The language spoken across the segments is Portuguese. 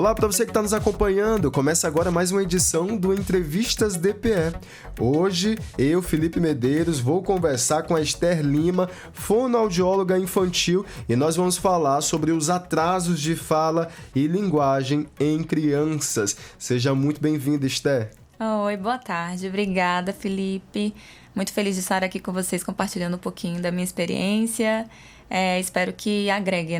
Olá para você que está nos acompanhando, começa agora mais uma edição do Entrevistas DPE. Hoje, eu, Felipe Medeiros, vou conversar com a Esther Lima, fonoaudióloga infantil, e nós vamos falar sobre os atrasos de fala e linguagem em crianças. Seja muito bem-vinda, Esther. Oi, boa tarde. Obrigada, Felipe. Muito feliz de estar aqui com vocês compartilhando um pouquinho da minha experiência. Espero que agregue,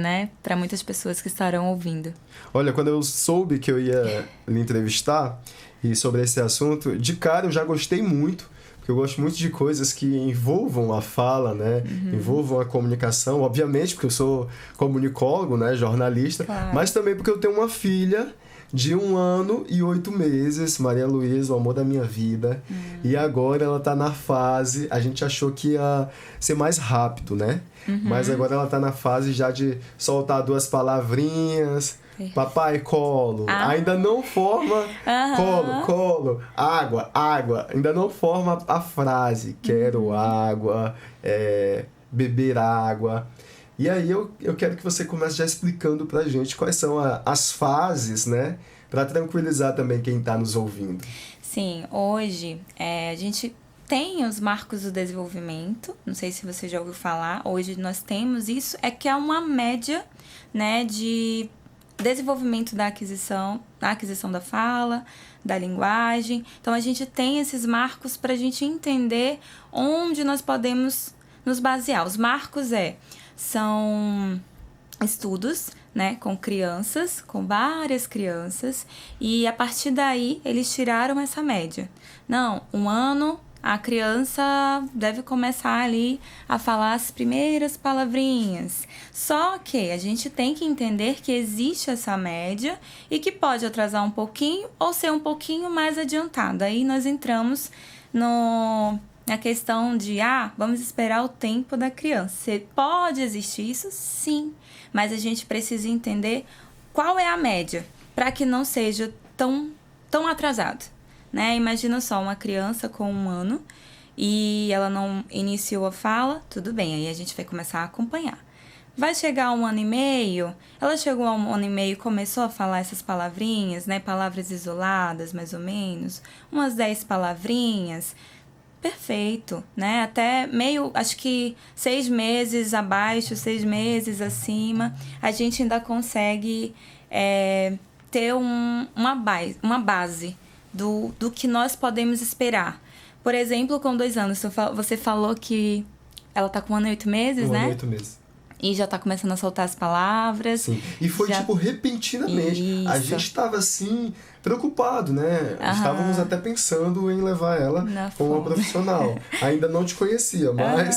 para muitas pessoas que estarão ouvindo. Olha, quando eu soube que eu ia lhe entrevistar e sobre esse assunto, de cara eu já gostei muito, porque eu gosto muito de coisas que envolvam a fala, envolvam a comunicação, obviamente, porque eu sou comunicólogo, jornalista, claro. Mas também porque eu tenho uma filha de 1 ano e 8 meses, Maria Luísa, o amor da minha vida. E agora ela tá na fase, a gente achou que ia ser mais rápido, Mas agora ela tá na fase já de soltar 2 palavrinhas, papai, colo. Ainda não forma colo, água, ainda não forma a frase, quero água, beber água. E aí eu quero que você comece já explicando pra gente quais são as fases, para tranquilizar também quem está nos ouvindo. Sim, hoje a gente tem os marcos do desenvolvimento, não sei se você já ouviu falar, hoje nós temos isso, que é uma média, de desenvolvimento da aquisição da fala, da linguagem. Então a gente tem esses marcos para a gente entender onde nós podemos nos basear. Os marcos são estudos, com crianças, com várias crianças, e a partir daí eles tiraram essa média. Não, 1 ano a criança deve começar ali a falar as primeiras palavrinhas. Só que a gente tem que entender que existe essa média e que pode atrasar um pouquinho ou ser um pouquinho mais adiantada. Aí nós entramos na questão de, vamos esperar o tempo da criança. Pode existir isso? Sim. Mas a gente precisa entender qual é a média, para que não seja tão atrasado. Imagina só, uma criança com 1 ano e ela não iniciou a fala, tudo bem, aí a gente vai começar a acompanhar. Vai chegar a 1 ano e meio, ela chegou a 1 ano e meio e começou a falar essas palavrinhas, palavras isoladas, mais ou menos, umas 10 palavrinhas. Perfeito, Até acho que 6 meses abaixo, 6 meses acima, a gente ainda consegue ter uma base do que nós podemos esperar. Por exemplo, com 2 anos, você falou que ela tá com 1 ano e 8 meses, 1 ano e 8 meses. E já tá começando a soltar as palavras. Sim, e foi repentinamente. Isso. A gente estava assim, preocupado, Estávamos até pensando em levar ela com uma profissional. Ainda não te conhecia, mas...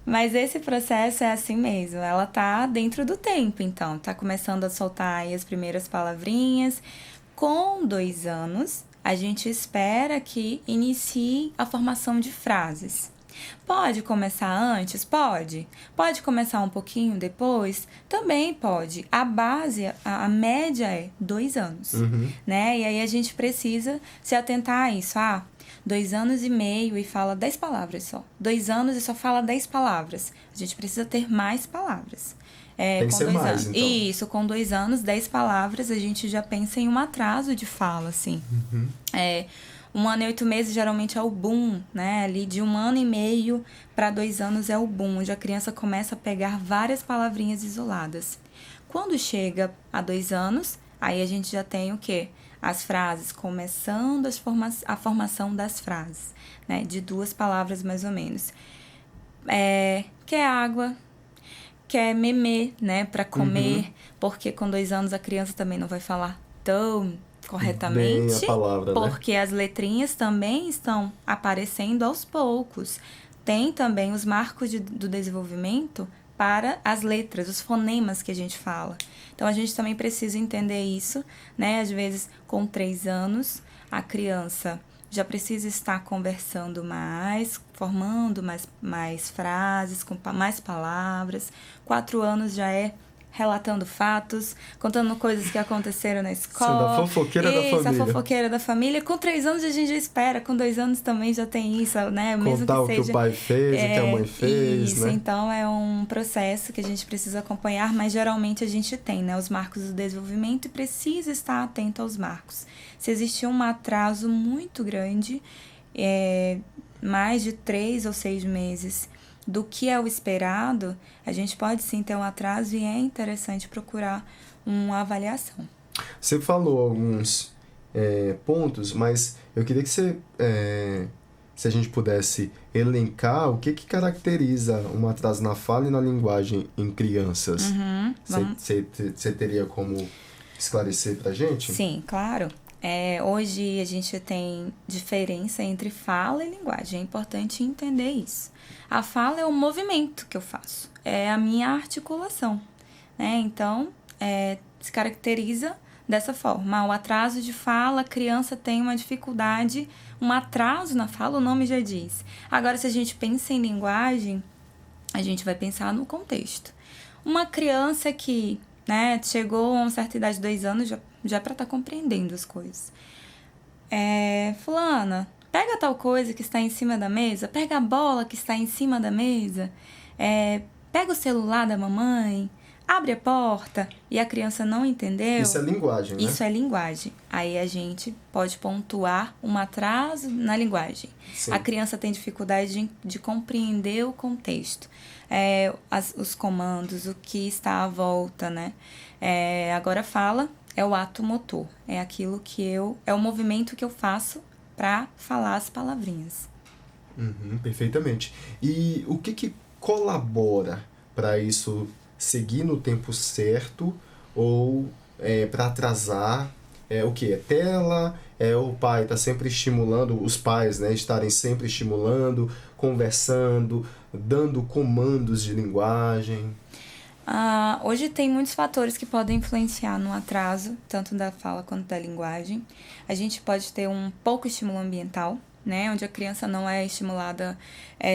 Mas esse processo é assim mesmo, ela tá dentro do tempo, então. Tá começando a soltar aí as primeiras palavrinhas. Com 2 anos, a gente espera que inicie a formação de frases. Pode começar antes? Pode. Pode começar um pouquinho depois? Também pode. A base, a média é 2 anos, E aí a gente precisa se atentar a isso. 2 anos e meio e fala 10 palavras só. 2 anos e só fala 10 palavras. A gente precisa ter mais palavras. Tem que ser mais, então. Isso, com 2 anos, 10 palavras, a gente já pensa em um atraso de fala, assim. 1 ano e 8 meses geralmente é o boom, Ali de 1 ano e meio para 2 anos é o boom, onde a criança começa a pegar várias palavrinhas isoladas. Quando chega a 2 anos, aí a gente já tem o quê? As frases, começando a formação das frases, de 2 palavras mais ou menos. Quer água, quer memê, para comer, porque com 2 anos a criança também não vai falar tão corretamente, bem a palavra, porque as letrinhas também estão aparecendo aos poucos. Tem também os marcos do desenvolvimento para as letras, os fonemas que a gente fala. Então, a gente também precisa entender isso, Às vezes, com 3 anos, a criança já precisa estar conversando mais, formando mais frases, com mais palavras. 4 anos já é relatando fatos, contando coisas que aconteceram na escola. Sendo a fofoqueira da família. A fofoqueira da família. Com 3 anos a gente já espera, com 2 anos também já tem isso, né? Mesmo Contar que o seja, que o pai fez, o que a mãe fez, isso, né? Então é um processo que a gente precisa acompanhar, mas geralmente a gente tem, né? Os marcos do desenvolvimento e precisa estar atento aos marcos. Se existir um atraso muito grande, mais de 3 ou 6 meses do que é o esperado, a gente pode sim ter um atraso e é interessante procurar uma avaliação. Você falou alguns pontos, mas eu queria que você, se a gente pudesse elencar o que caracteriza um atraso na fala e na linguagem em crianças. Você teria como esclarecer pra gente? Sim, claro. Hoje a gente tem diferença entre fala e linguagem. É importante entender isso. A fala é o movimento que eu faço, é a minha articulação, né? Então, se caracteriza dessa forma. O atraso de fala, a criança tem uma dificuldade, um atraso na fala, o nome já diz. Agora, se a gente pensa em linguagem, a gente vai pensar no contexto. Uma criança que, né, chegou a uma certa idade, 2 anos, já para estar compreendendo as coisas. Fulana, pega tal coisa que está em cima da mesa, pega a bola que está em cima da mesa, pega o celular da mamãe, abre a porta, e a criança não entendeu. Isso é linguagem, né? Isso é linguagem. Aí a gente pode pontuar um atraso na linguagem. Sim. A criança tem dificuldade de compreender o contexto, os comandos, o que está à volta, né? Agora fala, é o ato motor, é aquilo é o movimento que eu faço para falar as palavrinhas. Perfeitamente. E o que colabora para isso seguir no tempo certo ou para atrasar? O que? É tela? O pai tá sempre estimulando, os pais, né, estarem sempre estimulando, conversando, dando comandos de linguagem? Hoje tem muitos fatores que podem influenciar no atraso, tanto da fala quanto da linguagem. A gente pode ter um pouco estímulo ambiental, né, onde a criança não é estimulada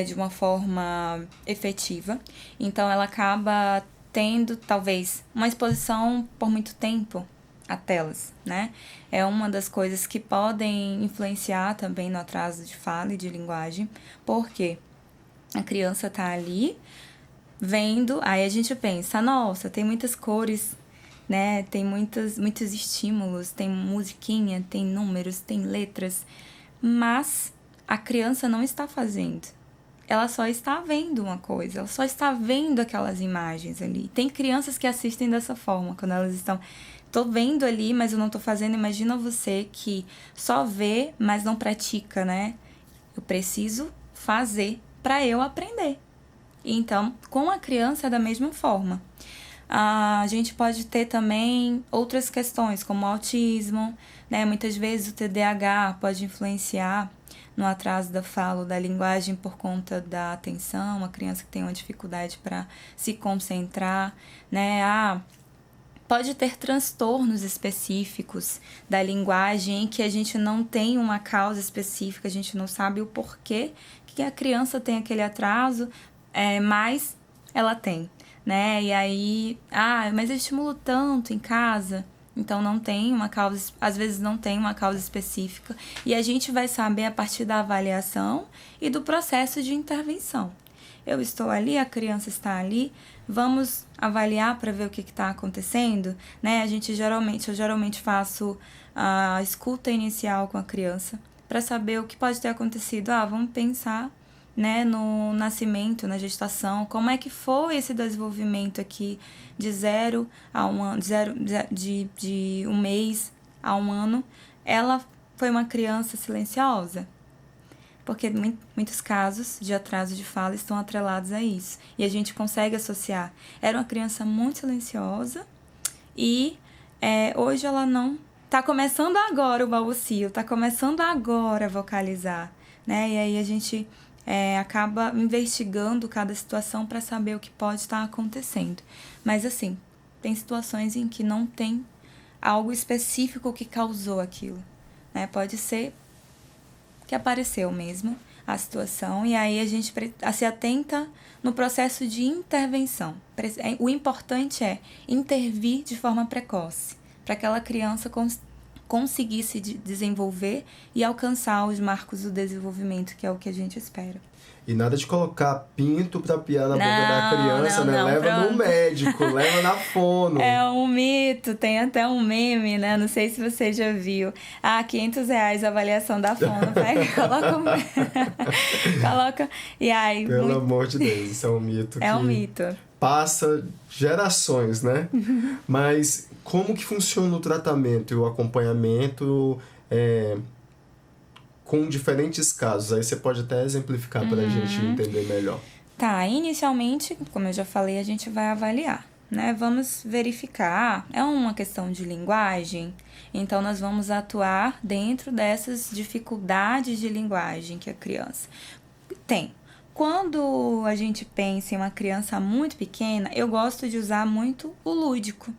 de uma forma efetiva. Então, ela acaba tendo, talvez, uma exposição por muito tempo a telas, né? É uma das coisas que podem influenciar também no atraso de fala e de linguagem, porque a criança tá ali vendo, aí a gente pensa, nossa, tem muitas cores, né? Tem muitos estímulos, tem musiquinha, tem números, tem letras, mas a criança não está fazendo. Ela só está vendo uma coisa, ela só está vendo aquelas imagens ali. Tem crianças que assistem dessa forma, quando elas estão... Tô vendo ali, mas eu não tô fazendo. Imagina você que só vê, mas não pratica, né? Eu preciso fazer para eu aprender. Então, com a criança é da mesma forma. A gente pode ter também outras questões, como o autismo, né? Muitas vezes o TDAH pode influenciar no atraso da fala ou da linguagem por conta da atenção, uma criança que tem uma dificuldade para se concentrar, né? Pode ter transtornos específicos da linguagem em que a gente não tem uma causa específica, a gente não sabe o porquê que a criança tem aquele atraso, mas ela tem, né? E aí, mas eu estimulo tanto em casa, então não tem uma causa, às vezes não tem uma causa específica, e a gente vai saber a partir da avaliação e do processo de intervenção. Eu estou ali, a criança está ali, vamos avaliar para ver o que está acontecendo, né? Eu geralmente faço a escuta inicial com a criança para saber o que pode ter acontecido. Vamos pensar, né, no nascimento, na gestação, como é que foi esse desenvolvimento aqui de 0 a 1 ano, de 1 mês a 1 ano. Ela foi uma criança silenciosa? Porque muitos casos de atraso de fala estão atrelados a isso. E a gente consegue associar. Era uma criança muito silenciosa e hoje ela não... Está começando agora o balbucio, está começando agora a vocalizar, né? E aí a gente acaba investigando cada situação para saber o que pode estar acontecendo. Mas assim, tem situações em que não tem algo específico que causou aquilo, né? Pode ser que apareceu mesmo. a situação e aí a gente se atenta no processo de intervenção. O importante é intervir de forma precoce, para aquela criança conseguir se desenvolver e alcançar os marcos do desenvolvimento, que é o que a gente espera. E nada de colocar pinto pra piar na boca da criança, né? Leva pronto. no médico, leva na fono. É um mito, tem até um meme, né? Não sei se você já viu. R$500 a avaliação da fono. Pega, coloca. E aí. Pelo amor de Deus, isso é um mito. É um mito. Passa gerações, né? Mas como que funciona o tratamento e o acompanhamento com diferentes casos? Aí você pode até exemplificar para a gente entender melhor. Tá, inicialmente, como eu já falei, a gente vai avaliar, né? Vamos verificar, é uma questão de linguagem, então nós vamos atuar dentro dessas dificuldades de linguagem que a criança tem. Quando a gente pensa em uma criança muito pequena, eu gosto de usar muito o lúdico.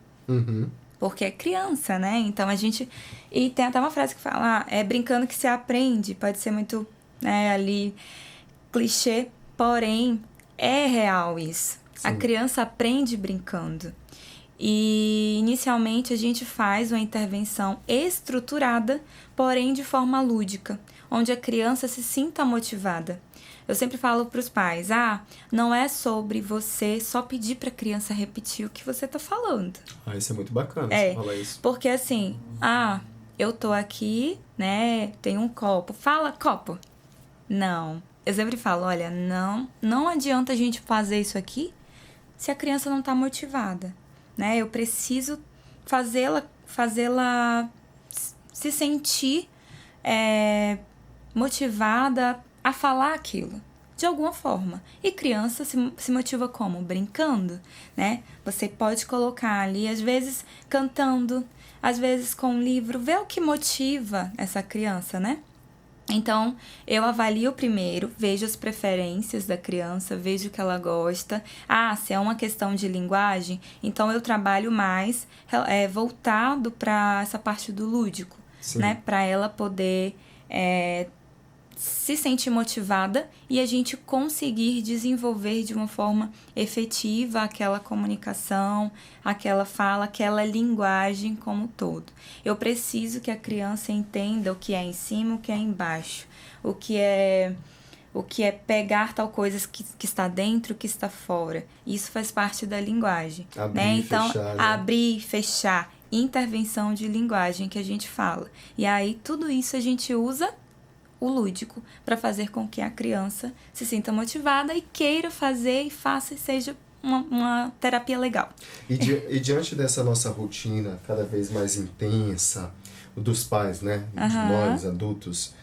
Porque é criança, né? Então a gente... E tem até uma frase que fala, é brincando que se aprende. Pode ser muito, né, ali, clichê, porém, é real isso. Sim. A criança aprende brincando. E, inicialmente, a gente faz uma intervenção estruturada, porém de forma lúdica, onde a criança se sinta motivada. Eu sempre falo para os pais, não é sobre você só pedir para a criança repetir o que você tá falando. Isso é muito bacana você falar isso. Porque assim, eu tô aqui, né, tem um copo, fala copo. Não, eu sempre falo, olha, não adianta a gente fazer isso aqui se a criança não tá motivada, né? Eu preciso fazê-la se sentir motivada a falar aquilo, de alguma forma. E criança se motiva como? Brincando, né? Você pode colocar ali, às vezes, cantando, às vezes com um livro, ver o que motiva essa criança, né? Então, eu avalio primeiro, vejo as preferências da criança, vejo o que ela gosta. Se é uma questão de linguagem, então eu trabalho mais voltado para essa parte do lúdico, Sim. né? Para ela poder se sentir motivada e a gente conseguir desenvolver de uma forma efetiva aquela comunicação, aquela fala, aquela linguagem como um todo. Eu preciso que a criança entenda o que é em cima, o que é embaixo, o que é pegar tal coisa que está dentro, o que está fora. Isso faz parte da linguagem. Abrir e fechar, intervenção de linguagem que a gente fala. E aí, tudo isso a gente usa o lúdico para fazer com que a criança se sinta motivada e queira fazer e faça e seja uma terapia legal. E diante dessa nossa rotina cada vez mais intensa, dos pais, né? De nós, adultos,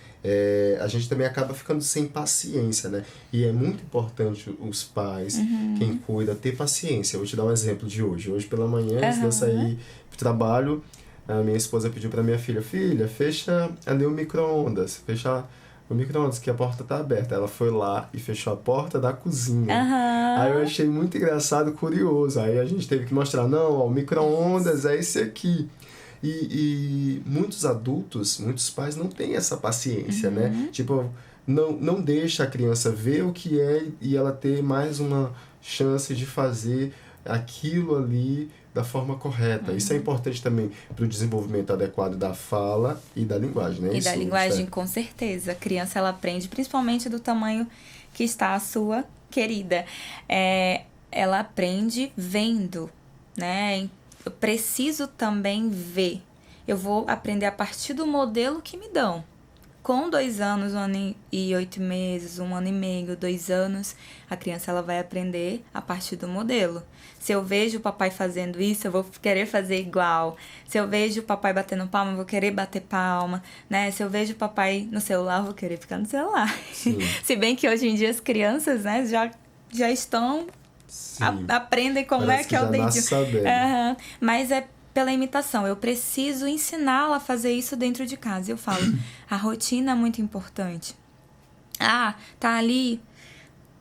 a gente também acaba ficando sem paciência, né? E é muito importante os pais, quem cuida, ter paciência. Eu vou te dar um exemplo de hoje. Hoje pela manhã, antes de eu sair pro trabalho, a minha esposa pediu pra minha filha, fecha ali o micro-ondas, que a porta tá aberta. Ela foi lá e fechou a porta da cozinha. Aí eu achei muito engraçado, curioso. Aí a gente teve que mostrar, o micro-ondas é esse aqui. E muitos adultos, muitos pais não têm essa paciência, né? Tipo, não deixa a criança ver o que é e ela ter mais uma chance de fazer aquilo ali da forma correta. Isso é importante também para o desenvolvimento adequado da fala e da linguagem, né? E da linguagem, com certeza. A criança, ela aprende, principalmente do tamanho que está a sua querida. Ela aprende vendo, né? Eu preciso também ver. Eu vou aprender a partir do modelo que me dão. Com 2 anos, 1 ano e 8 meses, 1 ano e meio, 2 anos, a criança ela vai aprender a partir do modelo. Se eu vejo o papai fazendo isso, eu vou querer fazer igual. Se eu vejo o papai batendo palma, eu vou querer bater palma, né? Se eu vejo o papai no celular, eu vou querer ficar no celular. Se bem que hoje em dia as crianças, né, já estão... aprendem como Parece é o dedinho. Mas pela imitação. Eu preciso ensiná-la a fazer isso dentro de casa. Eu falo, a rotina é muito importante. Tá ali...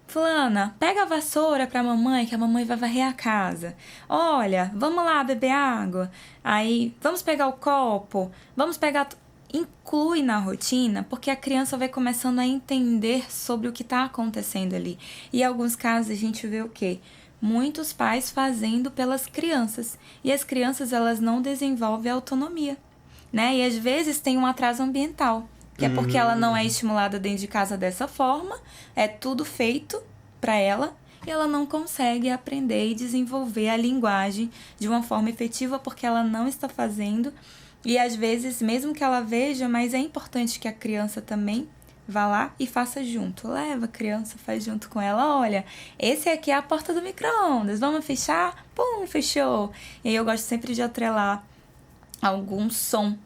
Fulana, pega a vassoura pra mamãe, que a mamãe vai varrer a casa. Olha, vamos lá beber água. Aí, vamos pegar o copo. Vamos pegar... inclui na rotina, porque a criança vai começando a entender sobre o que está acontecendo ali. E em alguns casos a gente vê o quê? Muitos pais fazendo pelas crianças. E as crianças, elas não desenvolvem autonomia, né? E às vezes tem um atraso ambiental, que é porque ela não é estimulada dentro de casa dessa forma, é tudo feito para ela, e ela não consegue aprender e desenvolver a linguagem de uma forma efetiva porque ela não está fazendo. E às vezes, mesmo que ela veja, mas é importante que a criança também vá lá e faça junto. Leva a criança, faz junto com ela. Olha, esse aqui é a porta do micro-ondas, vamos fechar? Pum, fechou. E aí eu gosto sempre de atrelar algum som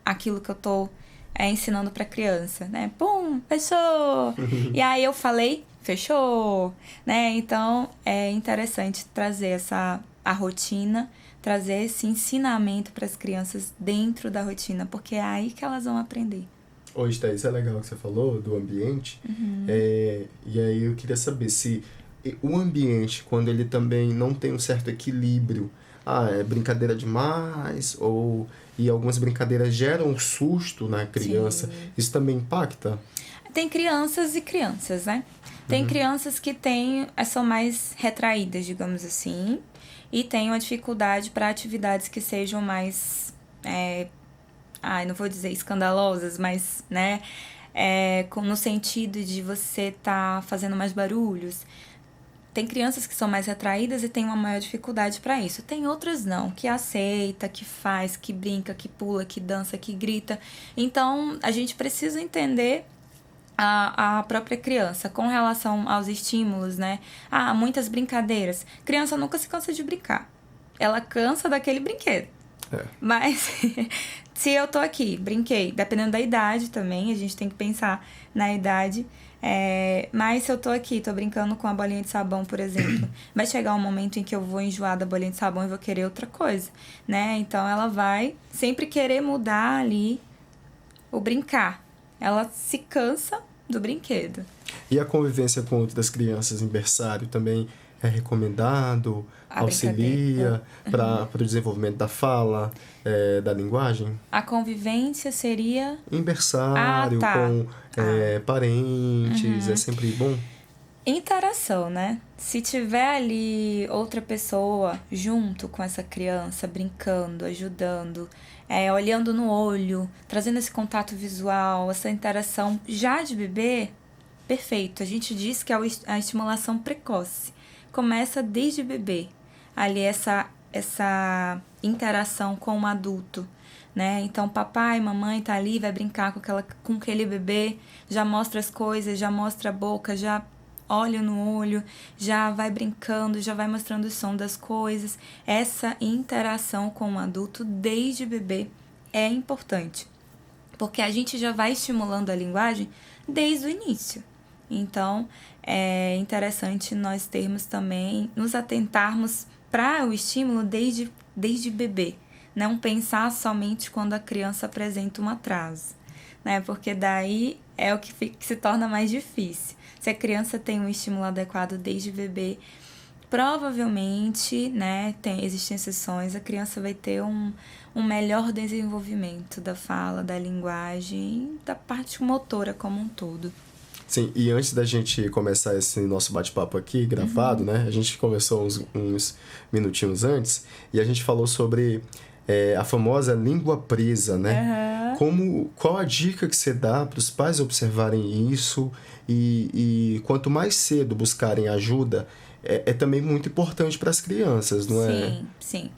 àquilo que eu tô ensinando pra criança, né? Pum, fechou! E aí eu falei, fechou, né? Então é interessante trazer a rotina, trazer esse ensinamento para as crianças dentro da rotina, porque é aí que elas vão aprender. Hoje, Thaís, é legal que você falou do ambiente. E aí eu queria saber se o ambiente, quando ele também não tem um certo equilíbrio, é brincadeira demais, e algumas brincadeiras geram um susto na criança, Sim. isso também impacta? Tem crianças e crianças, né? Tem crianças que são mais retraídas, digamos assim, e têm uma dificuldade para atividades que sejam mais, não vou dizer escandalosas, mas, né, no sentido de você tá fazendo mais barulhos. Tem crianças que são mais retraídas e têm uma maior dificuldade para isso. Tem outras não, que aceita, que faz, que brinca, que pula, que dança, que grita. Então, a gente precisa entender a própria criança com relação aos estímulos, né? Muitas brincadeiras. Criança nunca se cansa de brincar. Ela cansa daquele brinquedo. Mas se eu tô aqui, brinquei, dependendo da idade também, a gente tem que pensar na idade. Mas se eu tô aqui, tô brincando com a bolinha de sabão, por exemplo, vai chegar um momento em que eu vou enjoar da bolinha de sabão e vou querer outra coisa, né? Então ela vai sempre querer mudar ali o brincar. Ela se cansa do brinquedo. E a convivência com outras crianças em berçário também é recomendado? Auxilia para o desenvolvimento da fala, da linguagem? A convivência seria... Em berçário, com parentes, é sempre bom? Interação, né? Se tiver ali outra pessoa junto com essa criança, brincando, ajudando, olhando no olho, trazendo esse contato visual, essa interação já de bebê, perfeito. A gente diz que a estimulação precoce começa desde bebê. Ali essa interação com o adulto, né? Então, papai, mamãe tá ali, vai brincar com aquele bebê, já mostra as coisas, já mostra a boca, já olha no olho, já vai brincando, já vai mostrando o som das coisas. Essa interação com o adulto desde bebê é importante, porque a gente já vai estimulando a linguagem desde o início. Então, é interessante nós termos também, nos atentarmos para o estímulo desde bebê. Não pensar somente quando a criança apresenta um atraso, né? Porque daí é o que se torna mais difícil. Se a criança tem um estímulo adequado desde bebê, provavelmente, né, existem exceções, a criança vai ter um melhor desenvolvimento da fala, da linguagem, da parte motora como um todo. Sim, e antes da gente começar esse nosso bate-papo aqui, gravado, né? A gente conversou uns minutinhos antes e a gente falou sobre a famosa língua presa, né? Qual a dica que você dá para os pais observarem isso e quanto mais cedo buscarem ajuda, é também muito importante para as crianças, não é? Sim.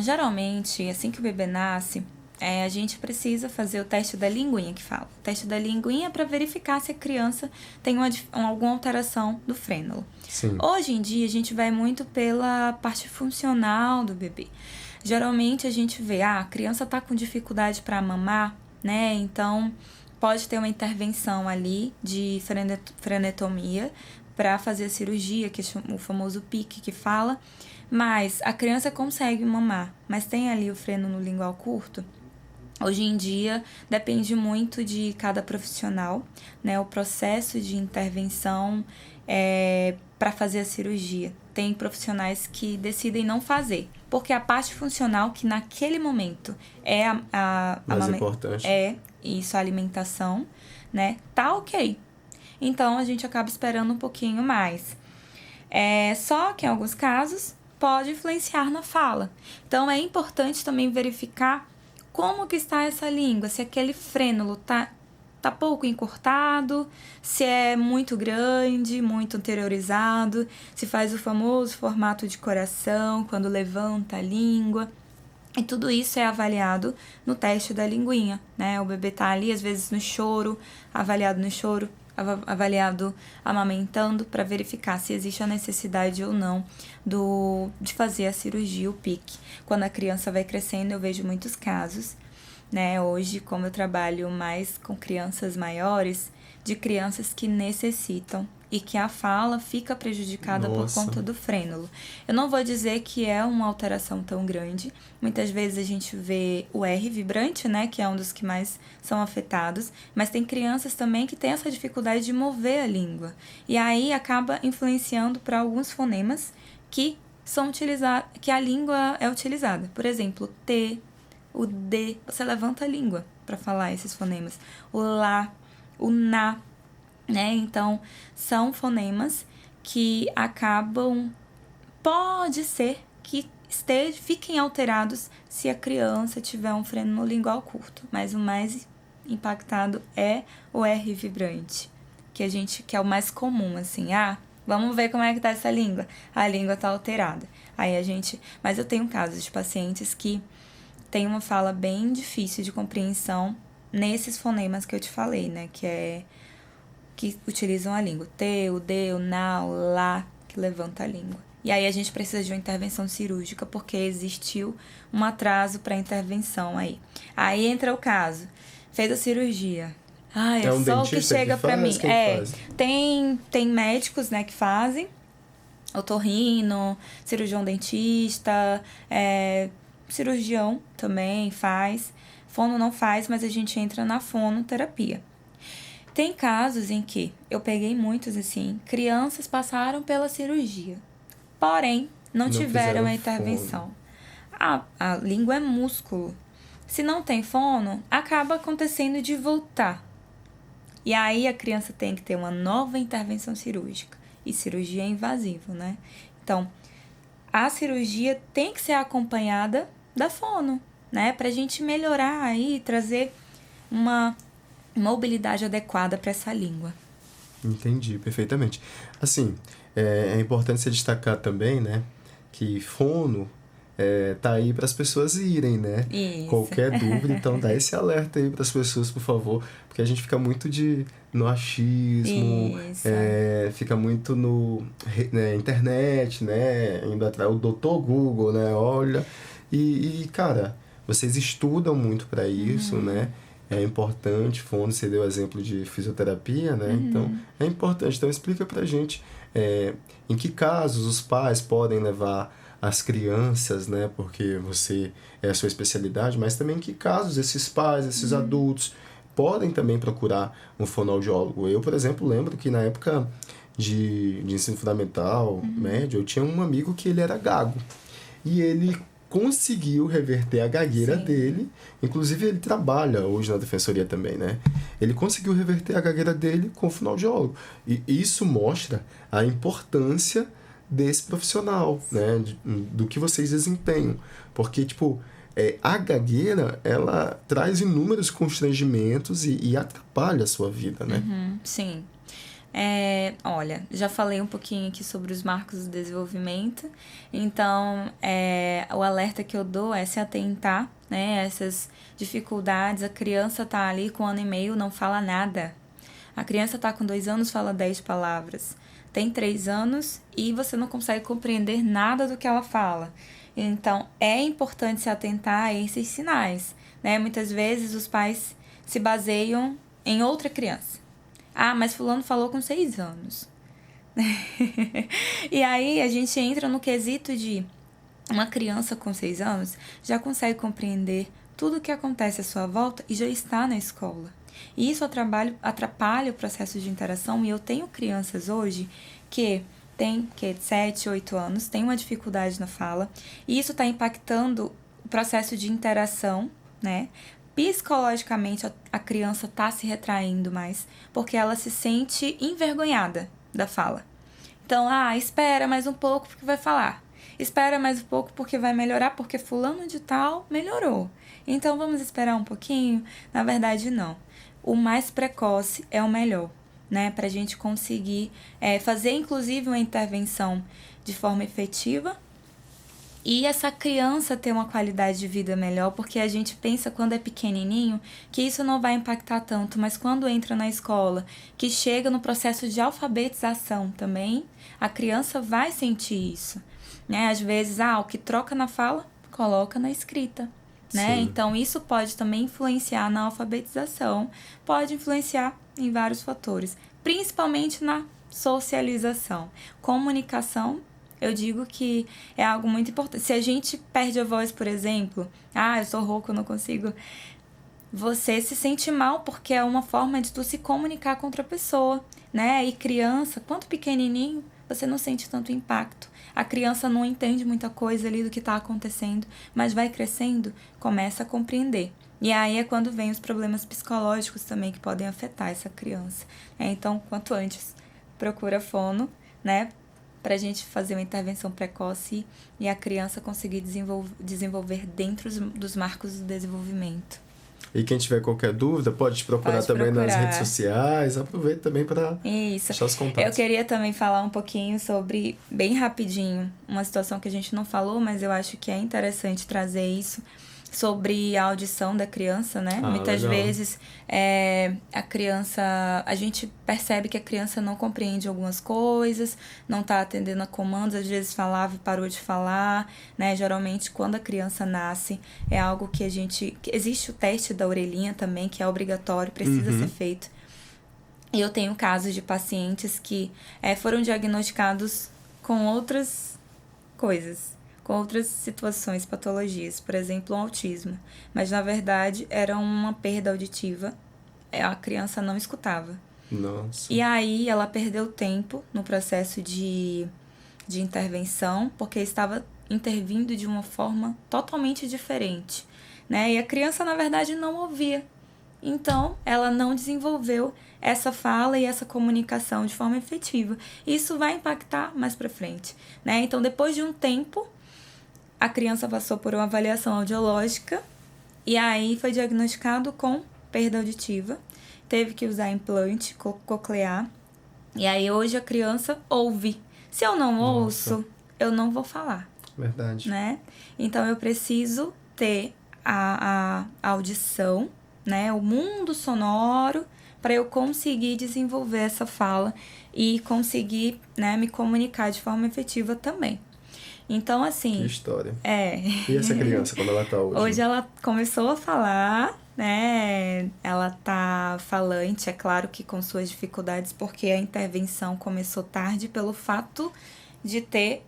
Geralmente, assim que o bebê nasce, a gente precisa fazer o teste da linguinha que fala. O teste da linguinha é para verificar se a criança tem alguma alteração do frênulo. Sim. Hoje em dia, a gente vai muito pela parte funcional do bebê. Geralmente, a gente vê, a criança está com dificuldade para mamar, né? Então, pode ter uma intervenção ali de frenetomia para fazer a cirurgia, que é o famoso PIC que fala. Mas a criança consegue mamar, mas tem ali o frênulo lingual curto. Hoje em dia, depende muito de cada profissional, né? O processo de intervenção, para fazer a cirurgia. Tem profissionais que decidem não fazer, porque a parte funcional que naquele momento é mais importante. Isso, a alimentação, né? Tá ok. Então, a gente acaba esperando um pouquinho mais. Só que em alguns casos pode influenciar na fala. Então, é importante também verificar como que está essa língua, se aquele frênulo tá pouco encurtado, se é muito grande, muito anteriorizado, se faz o famoso formato de coração, quando levanta a língua. E tudo isso é avaliado no teste da linguinha, né? O bebê tá ali, às vezes, no choro, avaliado amamentando, para verificar se existe a necessidade ou não de fazer a cirurgia, o PIC. Quando a criança vai crescendo, eu vejo muitos casos, né? Hoje, como eu trabalho mais com crianças maiores, de crianças que necessitam e que a fala fica prejudicada por conta do frênulo. Eu não vou dizer que é uma alteração tão grande. Muitas vezes a gente vê o R vibrante, né, que é um dos que mais são afetados, mas tem crianças também que têm essa dificuldade de mover a língua. E aí acaba influenciando para alguns fonemas que são utilizados, que a língua é utilizada. Por exemplo, T, o D, você levanta a língua para falar esses fonemas. O lá, o na, né? Então, são fonemas que acabam, pode ser que fiquem alterados se a criança tiver um frênulo lingual curto, mas o mais impactado é o R vibrante, que é o mais comum, assim, vamos ver como é que tá essa língua. A língua tá alterada. Mas eu tenho casos de pacientes que têm uma fala bem difícil de compreensão nesses fonemas que eu te falei, né? Que utilizam a língua. T, o D, o na, o lá, que levanta a língua. E aí a gente precisa de uma intervenção cirúrgica porque existiu um atraso para intervenção aí. Aí entra o caso. Fez a cirurgia. É um só o que chega para mim. Tem médicos, né, que fazem. Otorrino, cirurgião dentista, cirurgião também faz. Fono não faz, mas a gente entra na fonoterapia. Tem casos em que, eu peguei muitos assim, crianças passaram pela cirurgia, porém não tiveram a intervenção. A língua é músculo. Se não tem fono, acaba acontecendo de voltar. E aí a criança tem que ter uma nova intervenção cirúrgica. E cirurgia é invasivo, né? Então, a cirurgia tem que ser acompanhada da fono, né? Pra gente melhorar aí, trazer uma mobilidade adequada para essa língua. Entendi, perfeitamente. Assim, é importante se destacar também, né, que fono tá aí para as pessoas irem, né? Isso. Qualquer dúvida, então dá esse alerta aí para as pessoas, por favor, porque a gente fica muito no achismo, fica muito na internet, né? Indo atrás, o doutor Google, né? Olha, e cara, vocês estudam muito para isso, né? É importante, fono, você deu exemplo de fisioterapia, né? Então, é importante. Então, explica pra gente em que casos os pais podem levar as crianças, né? Porque é a sua especialidade, mas também em que casos esses pais, esses adultos podem também procurar um fonoaudiólogo. Eu, por exemplo, lembro que na época de ensino fundamental, médio, eu tinha um amigo que ele era gago. E ele conseguiu reverter a gagueira dele, inclusive ele trabalha hoje na defensoria também, né? Ele conseguiu reverter a gagueira dele com o fonoaudiólogo. E isso mostra a importância desse profissional, né? Do que vocês desempenham. Porque, a gagueira, ela traz inúmeros constrangimentos e atrapalha a sua vida, né? Sim. Olha, já falei um pouquinho aqui sobre os marcos do desenvolvimento, então o alerta que eu dou é se atentar, né, a essas dificuldades. A criança tá ali com 1 ano e meio, não fala nada. A criança tá com 2 anos, fala 10 palavras. Tem 3 anos e você não consegue compreender nada do que ela fala. Então, é importante se atentar a esses sinais, né? Muitas vezes os pais se baseiam em outra criança. Mas fulano falou com 6 anos. E aí a gente entra no quesito de uma criança com 6 anos já consegue compreender tudo o que acontece à sua volta e já está na escola. E isso atrapalha o processo de interação. E eu tenho crianças hoje que têm 7, 8 anos, têm uma dificuldade na fala. E isso está impactando o processo de interação, né? Psicologicamente, a criança está se retraindo mais, porque ela se sente envergonhada da fala. Então, espera mais um pouco porque vai falar. Espera mais um pouco porque vai melhorar, porque fulano de tal melhorou. Então, vamos esperar um pouquinho? Na verdade, não. O mais precoce é o melhor, né? Para a gente conseguir fazer, inclusive, uma intervenção de forma efetiva e essa criança ter uma qualidade de vida melhor, porque a gente pensa quando é pequenininho que isso não vai impactar tanto, mas quando entra na escola, que chega no processo de alfabetização também, a criança vai sentir isso, né? Às vezes, o que troca na fala, coloca na escrita, né? Então, isso pode também influenciar na alfabetização, pode influenciar em vários fatores, principalmente na socialização. Comunicação, eu digo que é algo muito importante. Se a gente perde a voz, por exemplo, eu sou rouco, eu não consigo, você se sente mal porque é uma forma de tu se comunicar com outra pessoa, né? E criança, quanto pequenininho, você não sente tanto impacto. A criança não entende muita coisa ali do que está acontecendo, mas vai crescendo, começa a compreender. E aí é quando vem os problemas psicológicos também que podem afetar essa criança. Então, quanto antes, procura fono, né? Pra gente fazer uma intervenção precoce e a criança conseguir desenvolver dentro dos marcos do desenvolvimento. E quem tiver qualquer dúvida, pode te procurar também nas redes sociais. Aproveita também para deixar os contatos. Eu queria também falar um pouquinho sobre, bem rapidinho, uma situação que a gente não falou, mas eu acho que é interessante trazer isso, sobre a audição da criança, né? Muitas vezes a gente percebe que a criança não compreende algumas coisas, não está atendendo a comandos, às vezes falava e parou de falar, né? Geralmente, quando a criança nasce, é algo que existe o teste da orelhinha também, que é obrigatório, precisa ser feito. E eu tenho casos de pacientes que foram diagnosticados com outras coisas, com outras situações, patologias, por exemplo, um autismo. Mas, na verdade, era uma perda auditiva. A criança não escutava. Nossa. E aí, ela perdeu tempo no processo de intervenção, porque estava intervindo de uma forma totalmente diferente, né? E a criança, na verdade, não ouvia. Então, ela não desenvolveu essa fala e essa comunicação de forma efetiva. Isso vai impactar mais pra frente, né? Então, depois de um tempo, a criança passou por uma avaliação audiológica e aí foi diagnosticado com perda auditiva. Teve que usar implante coclear. E aí hoje a criança ouve. Se eu não ouço, eu não vou falar. Verdade. Né? Então eu preciso ter a audição, né? O mundo sonoro, para eu conseguir desenvolver essa fala e conseguir, né, me comunicar de forma efetiva também. Então, assim... Que história. E essa criança, como ela tá hoje? Hoje ela começou a falar, né? Ela tá falante, é claro que com suas dificuldades, porque a intervenção começou tarde pelo fato de ter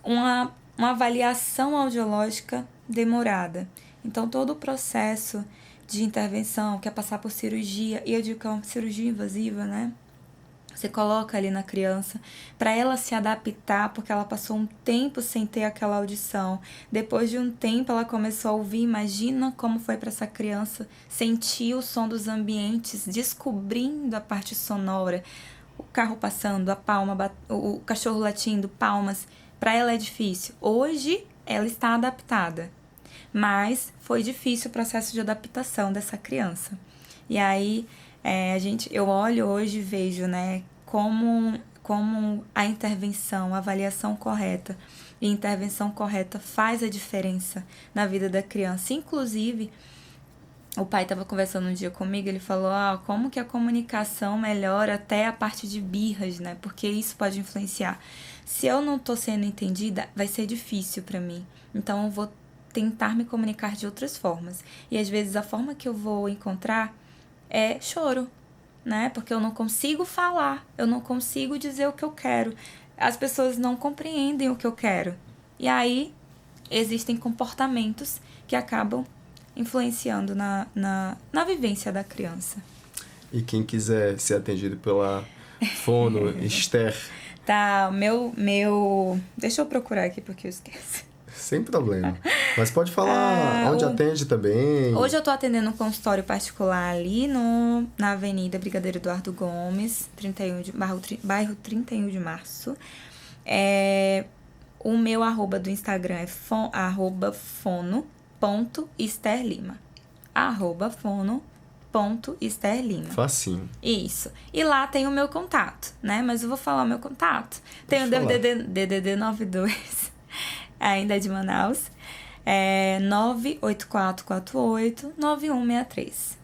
uma avaliação audiológica demorada. Então, todo o processo de intervenção, que é passar por cirurgia, e eu digo que é uma cirurgia invasiva, né? Você coloca ali na criança para ela se adaptar, porque ela passou um tempo sem ter aquela audição. Depois de um tempo ela começou a ouvir. Imagina como foi para essa criança sentir o som dos ambientes, descobrindo a parte sonora, o carro passando, a palma, o cachorro latindo, palmas. Para ela é difícil. Hoje ela está adaptada, mas foi difícil o processo de adaptação dessa criança. E aí eu olho hoje e vejo, né, como a intervenção, a avaliação correta e intervenção correta faz a diferença na vida da criança. Inclusive, o pai estava conversando um dia comigo, ele falou, como que a comunicação melhora até a parte de birras, né, porque isso pode influenciar. Se eu não estou sendo entendida, vai ser difícil para mim, então eu vou tentar me comunicar de outras formas. E às vezes a forma que eu vou encontrar é choro, né? Porque eu não consigo falar, eu não consigo dizer o que eu quero. As pessoas não compreendem o que eu quero. E aí existem comportamentos que acabam influenciando na vivência da criança. E quem quiser ser atendido pela fono Esther... Tá, meu... Deixa eu procurar aqui porque eu esqueço. Sem problema. Mas pode falar onde atende também. Hoje eu tô atendendo um consultório particular ali na Avenida Brigadeiro Eduardo Gomes, bairro 31 de Março. O meu arroba do Instagram é @fono.esterlima. @fono.esterlima. Facinho. Isso. E lá tem o meu contato, né? Mas eu vou falar o meu contato. Tem o DDD 92, ainda de Manaus. 98448-9163.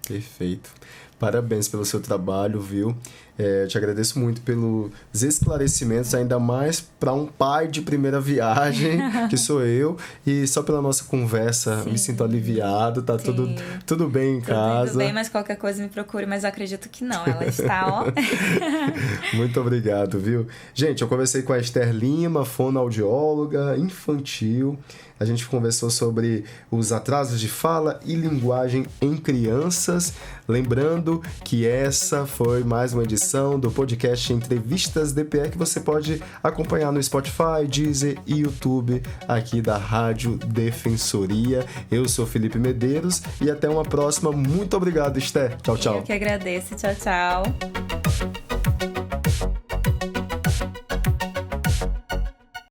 Perfeito. Parabéns pelo seu trabalho, viu? Eu te agradeço muito pelos esclarecimentos, ainda mais para um pai de primeira viagem, que sou eu, e só pela nossa conversa. Sim. Me sinto aliviado, tá tudo bem em casa. Tudo bem, mas qualquer coisa me procure, mas eu acredito que não, ela está, ó. Muito obrigado, viu? Gente, eu conversei com a Esther Lima, fonoaudióloga infantil. A gente conversou sobre os atrasos de fala e linguagem em crianças. Lembrando que essa foi mais uma edição do podcast Entrevistas DPE, que você pode acompanhar no Spotify, Deezer e YouTube aqui da Rádio Defensoria. Eu sou Felipe Medeiros e até uma próxima. Muito obrigado, Esther. Tchau, tchau. Eu que agradeço. Tchau, tchau.